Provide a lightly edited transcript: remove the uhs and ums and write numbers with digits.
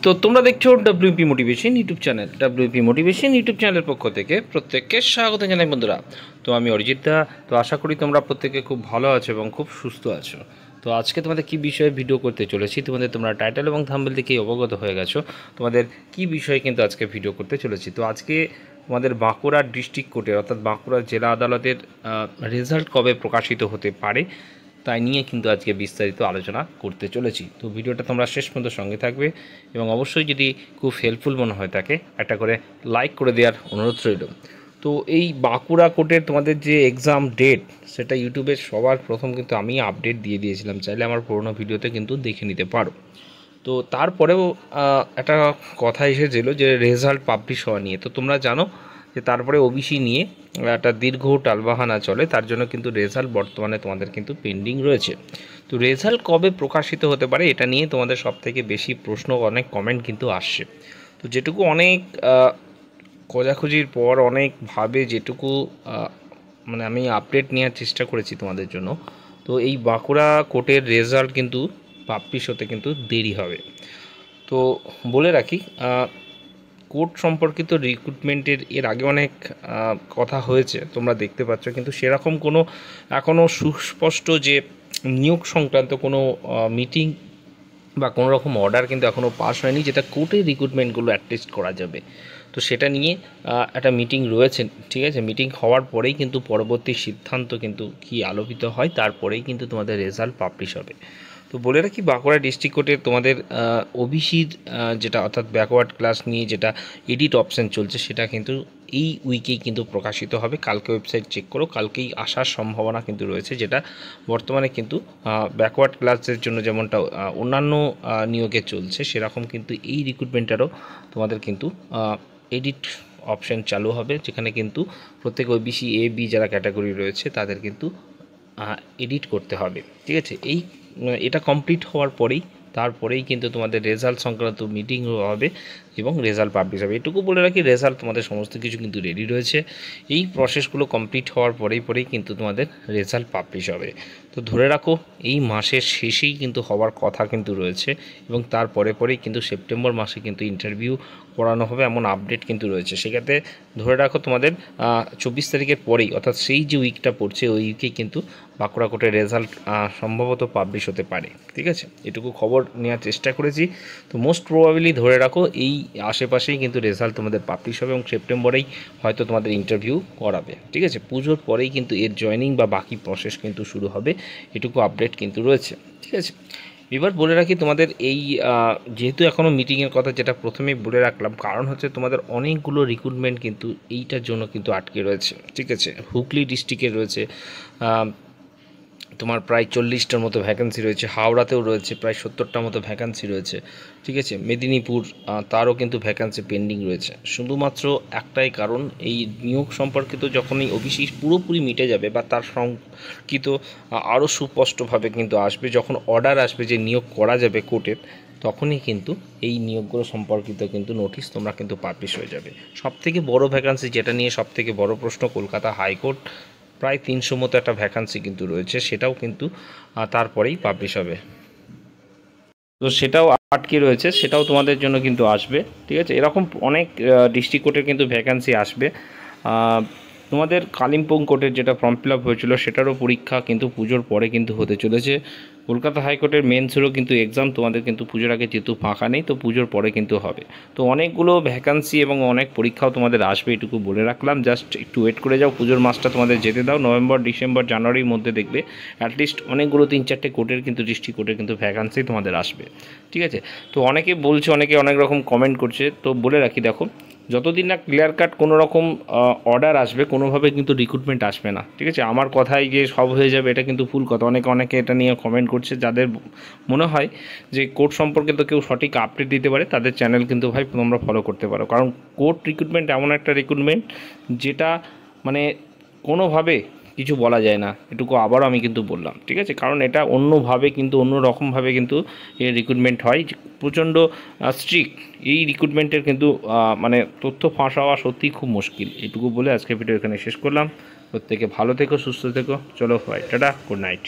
তো তোমরা দেখছো WP motivation YouTube channel. WP motivation YouTube চ্যানেলের পক্ষ থেকে প্রত্যেককে স্বাগত জানাই বন্ধুরা। তো আমি অরিজিৎ দা। তো আশা করি তোমরা প্রত্যেকে খুব ভালো আছো এবং খুব সুস্থ আছো। তো আজকে তোমাদের কী বিষয়ে ভিডিও করতে চলেছি, তোমরা টাইটেল এবং থাম্বনেল থেকেই অবগত হয়ে গেছো তোমাদের কী বিষয়ে কিন্তু আজকে ভিডিও করতে চলেছি। তো আজকে আমাদের বাঁকুড়া ডিস্ট্রিক্ট কোর্টের অর্থাৎ বাঁকুড়া জেলা আদালতের রেজাল্ট কবে প্রকাশিত হতে পারে তাই নিয়ে কিন্তু আজকে বিস্তারিত আলোচনা করতে চলেছি। তো ভিডিওটা তোমরা শেষ পর্যন্ত সঙ্গে থাকবে এবং অবশ্যই যদি খুব হেল্পফুল মনে হয় তাকে একটা করে লাইক করে দেওয়ার অনুরোধ রইল। তো এই বাঁকুড়া কোর্টের তোমাদের যে এক্সাম ডেট সেটা ইউটিউবে সবার প্রথম কিন্তু আমি আপডেট দিয়ে দিয়েছিলাম, চাইলে আমার পুরোনো ভিডিওতে কিন্তু দেখে নিতে পারো। তো তারপরেও একটা কথা এসেছিলো যে রেজাল্ট পাবলিশ হওয়া নিয়ে। তো তোমরা জানো যে তারপরে ওবিসি নিয়ে একটা দীর্ঘ টালবাহানা চলে, তার জন্য কিন্তু রেজাল্ট বর্তমানে তোমাদের কিন্তু পেন্ডিং রয়েছে। তো রেজাল্ট কবে প্রকাশিত হতে পারে এটা নিয়ে তোমাদের সবথেকে বেশি প্রশ্ন, অনেক কমেন্ট কিন্তু আসছে। তো যেটুকু অনেক খোঁজাখুঁজির পর অনেকভাবে যেটুকু মানে আমি আপডেট নেওয়ার চেষ্টা করেছি তোমাদের জন্য, তো এই বাঁকুড়া কোর্টের রেজাল্ট কিন্তু পাবলিশ হতে কিন্তু দেরি হবে। তো বলে রাখি, কোর্ট সম্পর্কিত রিক্রুটমেন্টের এর আগে অনেক কথা হয়েছে তোমরা দেখতে পাচ্ছ, কিন্তু সেরকম কোনো এখনও সুস্পষ্ট যে নিয়োগ সংক্রান্ত কোনো মিটিং বা কোনো রকম অর্ডার কিন্তু এখনও পাস হয়নি যেটা কোর্টের রিক্রুটমেন্টগুলো অ্যাটেস্ট করা যাবে। তো সেটা নিয়ে একটা মিটিং রয়েছে, ঠিক আছে। মিটিং হওয়ার পরেই কিন্তু পরবর্তী সিদ্ধান্ত কিন্তু কী আলোকিত হয়, তারপরেই কিন্তু তোমাদের রেজাল্ট পাবলিশ হবে। তো বলে রাখি, বাঁকুড়া ডিস্ট্রিক্ট কোর্টের তোমাদের ওবিসির যেটা অর্থাৎ ব্যাকওয়ার্ড ক্লাস নিয়ে যেটা এডিট অপশান চলছে সেটা কিন্তু এই উইকেই কিন্তু প্রকাশিত হবে। কালকে ওয়েবসাইট চেক করো, কালকেই আসার সম্ভাবনা কিন্তু রয়েছে। যেটা বর্তমানে কিন্তু ব্যাকওয়ার্ড ক্লাসের জন্য যেমনটা অন্যান্য নিয়োগে চলছে, সেরকম কিন্তু এই রিক্রুটমেন্টেরও তোমাদের কিন্তু এডিট অপশান চালু হবে, যেখানে কিন্তু প্রত্যেক ওবিসি এ বি যারা ক্যাটাগরি রয়েছে তাদের কিন্তু এডিট করতে হবে, ঠিক আছে। এটা কমপ্লিট হওয়ার পরেই তারপরেই কিন্তু তোমাদের রেজাল্ট সংক্রান্ত মিটিং হবে এবং রেজাল্ট পাবলিশ হবে। এটুকু বলে রাখি, রেজাল্ট তোমাদের সমস্ত কিছু কিন্তু রেডি রয়েছে। এই প্রসেসগুলো কমপ্লিট হওয়ার পরেই কিন্তু তোমাদের রেজাল্ট পাবলিশ হবে। তো ধরে রাখো, এই মাসের শেষেই কিন্তু হওয়ার কথা কিন্তু রয়েছে এবং পরেই কিন্তু সেপ্টেম্বর মাসে কিন্তু ইন্টারভিউ করানো হবে, এমন আপডেট কিন্তু রয়েছে। সেক্ষেত্রে ধরে রাখো তোমাদের 24 তারিখের পরেই, অর্থাৎ সেই যে উইকটা পড়ছে ওই উইকেই কিন্তু বাঁকুড়া কোর্টের রেজাল্ট সম্ভবত পাবলিশ হতে পারে, ঠিক আছে। এটুকু খবর নেওয়ার চেষ্টা করেছি। তো মোস্ট প্রবাবলি ধরে রাখো এই আশেপাশেই কিন্তু রেজাল্ট তোমাদের পাবলিশ হবে এবং সেপ্টেম্বরেই হয়তো তোমাদের ইন্টারভিউ করাবে, ঠিক আছে। পুজোর পরেই কিন্তু এর জয়েনিং বা বাকি প্রসেস কিন্তু শুরু হবে, এটুকু আপডেট কিন্তু রয়েছে, ঠিক আছে। এবার বলে রাখি তোমাদের এই যেহেতু এখনও মিটিংয়ের কথা যেটা প্রথমেই বলে রাখলাম, কারণ হচ্ছে তোমাদের অনেকগুলো রিক্রুটমেন্ট কিন্তু এইটার জন্য কিন্তু আটকে রয়েছে, ঠিক আছে। হুগলি ডিস্ট্রিক্টে রয়েছে তোমার প্রায় 40টার মতো ভ্যাকেন্সি রয়েছে, হাওড়াতেও রয়েছে প্রায় 70টার মতো ভ্যাকেন্সি রয়েছে, ঠিক আছে। মেদিনীপুর তারও কিন্তু ভ্যাকেন্সি পেন্ডিং রয়েছে। শুধুমাত্র একটাই কারণ, এই নিয়োগ সম্পর্কিত যখনই ওবিসি পুরোপুরি মিটে যাবে বা তার সম্পর্কিত আরও সুস্পষ্টভাবে কিন্তু আসবে, যখন অর্ডার আসবে যে নিয়োগ করা যাবে কোর্টের, তখনই কিন্তু এই নিয়োগগুলো সম্পর্কিত কিন্তু নোটিশ তোমরা কিন্তু পাবলিশ হয়ে যাবে। সবথেকে বড় ভ্যাকেন্সি যেটা নিয়ে সবথেকে বড় প্রশ্ন, কলকাতা হাইকোর্ট প্রায় 300 মতো একটা ভ্যাকান্সি কিন্তু রয়েছে, সেটাও কিন্তু তারপরেই পাবলিশ হবে। তো সেটাও আটকে রয়েছে, সেটাও তোমাদের জন্য কিন্তু আসবে, ঠিক আছে। এরকম অনেক ডিস্ট্রিক্ট কোর্টের কিন্তু ভ্যাকান্সি আসবে। তোমাদের কালিম্পং কোর্টের যেটা ফর্ম ফিল আপ হয়েছিল সেটারও পরীক্ষা কিন্তু পুজোর পরে কিন্তু হতে চলেছে। কলকাতা হাইকোর্টের মেন্সেরও কিন্তু এক্সাম তোমাদের কিন্তু পুজোর আগে যেহেতু ফাঁকা নেই, তো পুজোর পরে কিন্তু হবে। তো অনেকগুলো ভ্যাকান্সি এবং অনেক পরীক্ষাও তোমাদের আসবে, এটুকু বলে রাখলাম। জাস্ট একটু ওয়েট করে যাও, পুজোর মাসটা তোমাদের যেতে দাও। নভেম্বর, ডিসেম্বর, জানুয়ারির মধ্যে দেখবে অ্যাটলিস্ট অনেকগুলো 3-4টে কোর্টের কিন্তু ডিস্ট্রিক্ট কোর্টের কিন্তু ভ্যাকান্সি তোমাদের আসবে, ঠিক আছে। তো অনেকে বলছে, অনেকে অনেক রকম কমেন্ট করছে। তো বলে রাখি, দেখো, যতদিন না ক্লিয়ার কাট কোনো রকম অর্ডার আসবে, কোনোভাবে কিন্তু রিক্রুটমেন্ট আসবে না, ঠিক আছে। আমার কথাই যে সব হয়ে যাবে এটা কিন্তু ভুল কথা। অনেকে এটা নিয়ে কমেন্ট করছে। যাদের মনে হয় যে কোর্ট সম্পর্কে তো কেউ সঠিক আপডেট দিতে পারে, তাদের চ্যানেল কিন্তু ভাই তোমরা ফলো করতে পারো। কারণ কোর্ট রিক্রুটমেন্ট এমন একটা রিক্রুটমেন্ট যেটা মানে কোনোভাবে কিছু বলা যায় না, এটুকু আবারও আমি কিন্তু বললাম, ঠিক আছে। কারণ এটা অন্যভাবে কিন্তু অন্যরকমভাবে কিন্তু এর রিক্রুটমেন্ট হয়, প্রচণ্ড স্ট্রিক্ট। এই রিক্রুটমেন্টের কিন্তু মানে তথ্য ফাঁস হওয়া সত্যিই খুব মুশকিল। এটুকু বলে আজকে ভিডিও এখানে শেষ করলাম। প্রত্যেকে ভালো থেকো, সুস্থ থেকো। চলো ভাই, টাটা, গুড নাইট।